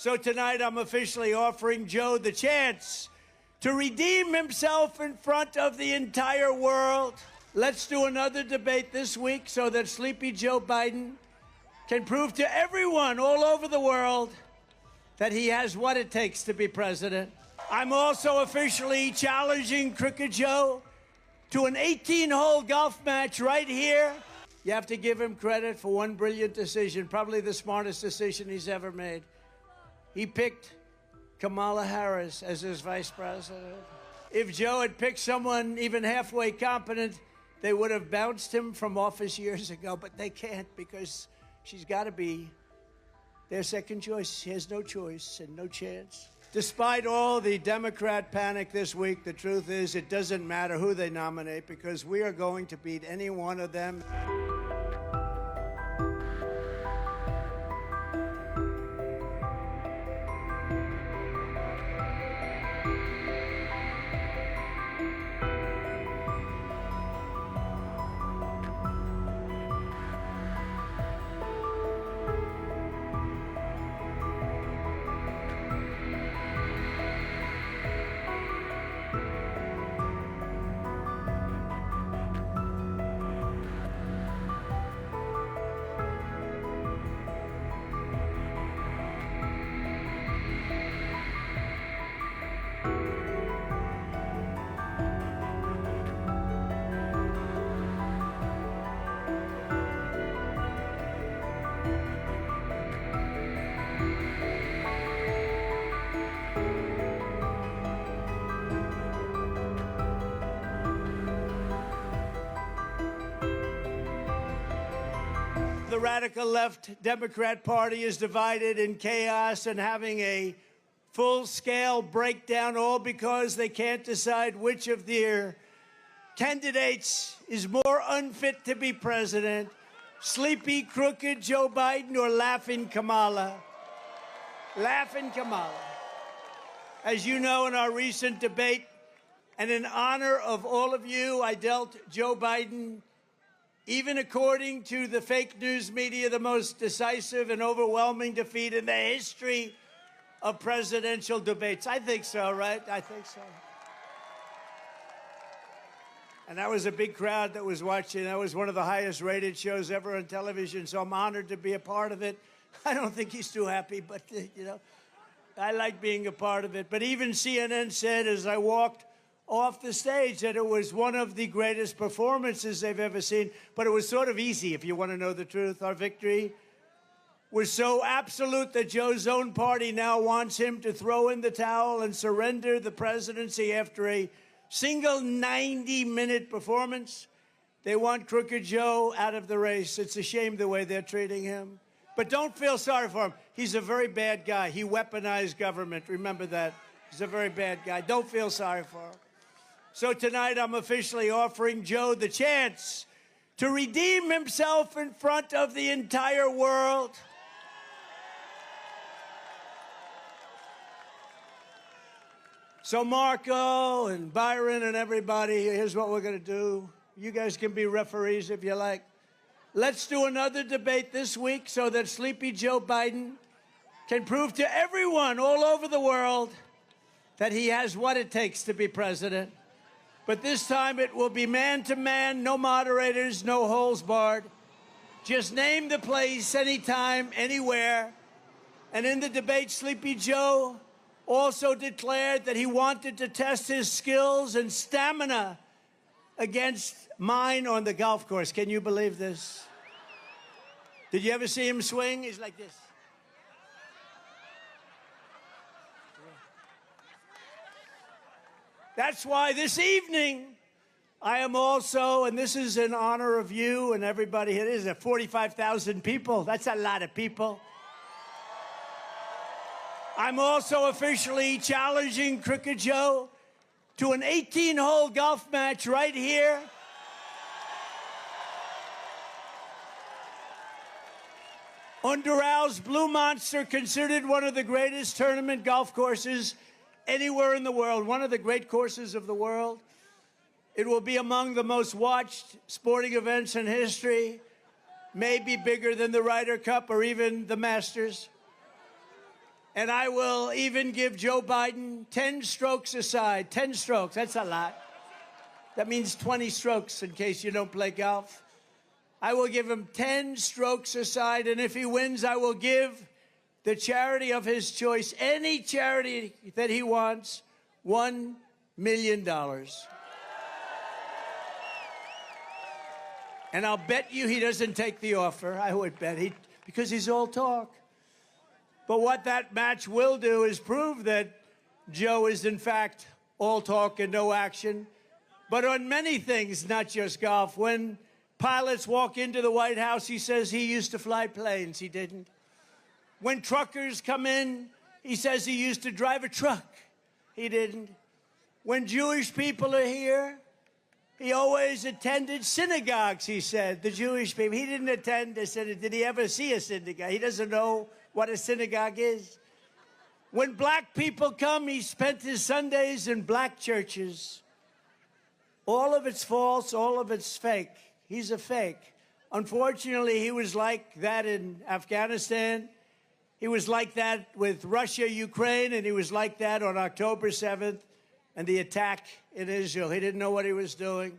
So tonight I'm officially offering Joe the chance to redeem himself in front of the entire world. Let's do another debate this week so that Sleepy Joe Biden can prove to everyone all over the world that he has what it takes to be president. I'm also officially challenging Crooked Joe to an 18-hole golf match right here. You have to give him credit for one brilliant decision, probably the smartest decision he's ever made. He picked Kamala Harris as his vice president. If Joe had picked someone even halfway competent, they would have bounced him from office years ago, but they can't because she's got to be their second choice. He has no choice and no chance. Despite all the Democrat panic this week, the truth is it doesn't matter who they nominate because we are going to beat any one of them. The radical left Democrat Party is divided in chaos and having a full-scale breakdown, all because they can't decide which of their candidates is more unfit to be president, sleepy, crooked Joe Biden or laughing Kamala. Laughing Kamala. As you know, in our recent debate, and in honor of all of you, I dealt Joe Biden, even according to the fake news media, the most decisive and overwhelming defeat in the history of presidential debates. I think so, right? I think so. And that was a big crowd that was watching. That was one of the highest rated shows ever on television, so I'm honored to be a part of it. I don't think he's too happy, but, I like being a part of it. But even CNN said as I walked off the stage that it was one of the greatest performances they've ever seen. But it was sort of easy, if you want to know the truth. Our victory was so absolute that Joe's own party now wants him to throw in the towel and surrender the presidency after a single 90-minute performance. They want Crooked Joe out of the race. It's a shame the way they're treating him. But don't feel sorry for him. He's a very bad guy. He weaponized government. Remember that. He's a very bad guy. Don't feel sorry for him. So tonight I'm officially offering Joe the chance to redeem himself in front of the entire world. So Marco and Byron and everybody, here's what we're going to do. You guys can be referees if you like. Let's do another debate this week so that Sleepy Joe Biden can prove to everyone all over the world that he has what it takes to be president. But this time it will be man-to-man, no moderators, no holes barred. Just name the place, anytime, anywhere. And in the debate, Sleepy Joe also declared that he wanted to test his skills and stamina against mine on the golf course. Can you believe this? Did you ever see him swing? He's like this. That's why this evening I am also, and this is in honor of you and everybody here, it is 45,000 people. That's a lot of people. I'm also officially challenging Crooked Joe to an 18-hole golf match right here. On Doral Blue Monster, considered one of the greatest tournament golf courses anywhere in the world, one of the great courses of the world. It will be among the most watched sporting events in history, maybe bigger than the Ryder Cup or even the Masters. And I will even give Joe Biden 10 strokes aside. 10 strokes, that's a lot. That means 20 strokes in case you don't play golf. I will give him 10 strokes aside, and if he wins, I will give the charity of his choice, any charity that he wants, $1 million. And I'll bet you he doesn't take the offer. I would bet because he's all talk. But what that match will do is prove that Joe is, in fact, all talk and no action. But on many things, not just golf. When pilots walk into the White House, he says he used to fly planes. He didn't. When truckers come in, he says he used to drive a truck. He didn't. When Jewish people are here, he always attended synagogues, he said, the Jewish people. He didn't attend a synagogue. Did he ever see a synagogue? He doesn't know what a synagogue is. When black people come, he spent his Sundays in black churches. All of it's false, all of it's fake. He's a fake. Unfortunately, he was like that in Afghanistan. He was like that with Russia, Ukraine, and he was like that on October 7th and the attack in Israel. He didn't know what he was doing.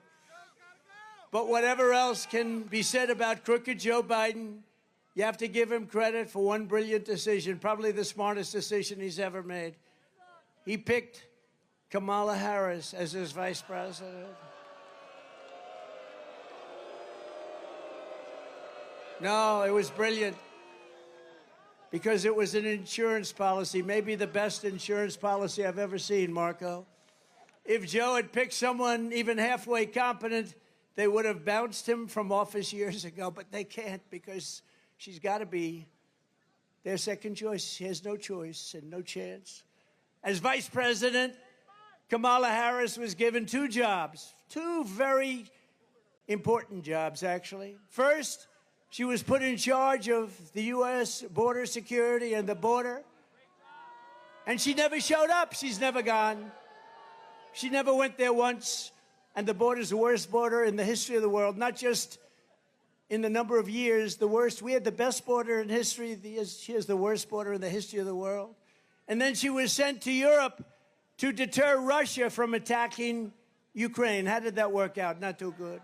But whatever else can be said about crooked Joe Biden, you have to give him credit for one brilliant decision, probably the smartest decision he's ever made. He picked Kamala Harris as his vice president. No, it was brilliant because it was an insurance policy, maybe the best insurance policy I've ever seen, Marco. If Joe had picked someone even halfway competent, they would have bounced him from office years ago, but they can't because she's got to be their second choice. She has no choice and no chance. As vice president, Kamala Harris was given two jobs, two very important jobs, actually. First, she was put in charge of the U.S. border security and the border, and she never showed up. She's never gone. She never went there once, and the border's the worst border in the history of the world, not just in the number of years, the worst. We had the best border in history. She has the worst border in the history of the world. And then she was sent to Europe to deter Russia from attacking Ukraine. How did that work out? Not too good.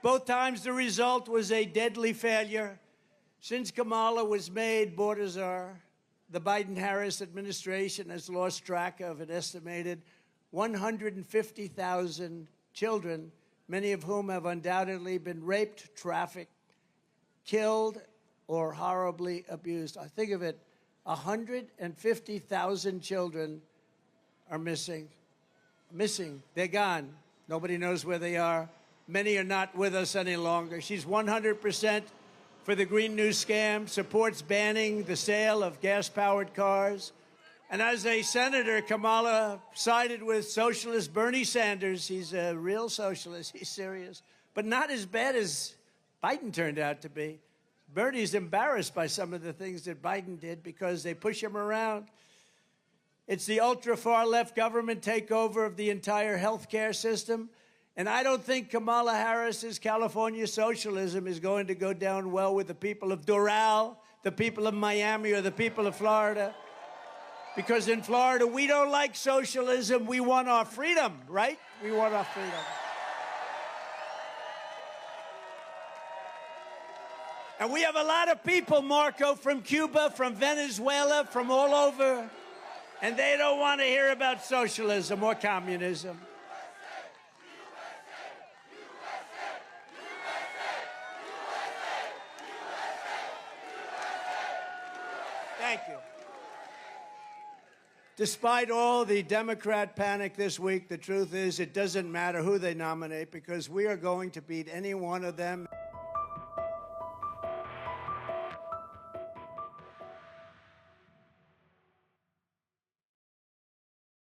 Both times the result was a deadly failure. Since Kamala was made border czar, the Biden-Harris administration has lost track of an estimated 150,000 children, many of whom have undoubtedly been raped, trafficked, killed, or horribly abused. I think of it, 150,000 children are missing. They're gone. Nobody knows where they are. Many are not with us any longer. She's 100% for the Green New Scam, supports banning the sale of gas-powered cars. And as a senator, Kamala sided with socialist Bernie Sanders. He's a real socialist. He's serious. But not as bad as Biden turned out to be. Bernie's embarrassed by some of the things that Biden did because they push him around. It's the ultra-far-left government takeover of the entire health care system. And I don't think Kamala Harris's California socialism is going to go down well with the people of Doral, the people of Miami, or the people of Florida. Because in Florida, we don't like socialism. We want our freedom, right? We want our freedom. And we have a lot of people, Marco, from Cuba, from Venezuela, from all over. And they don't want to hear about socialism or communism. Thank you. Despite all the Democrat panic this week, the truth is it doesn't matter who they nominate because we are going to beat any one of them.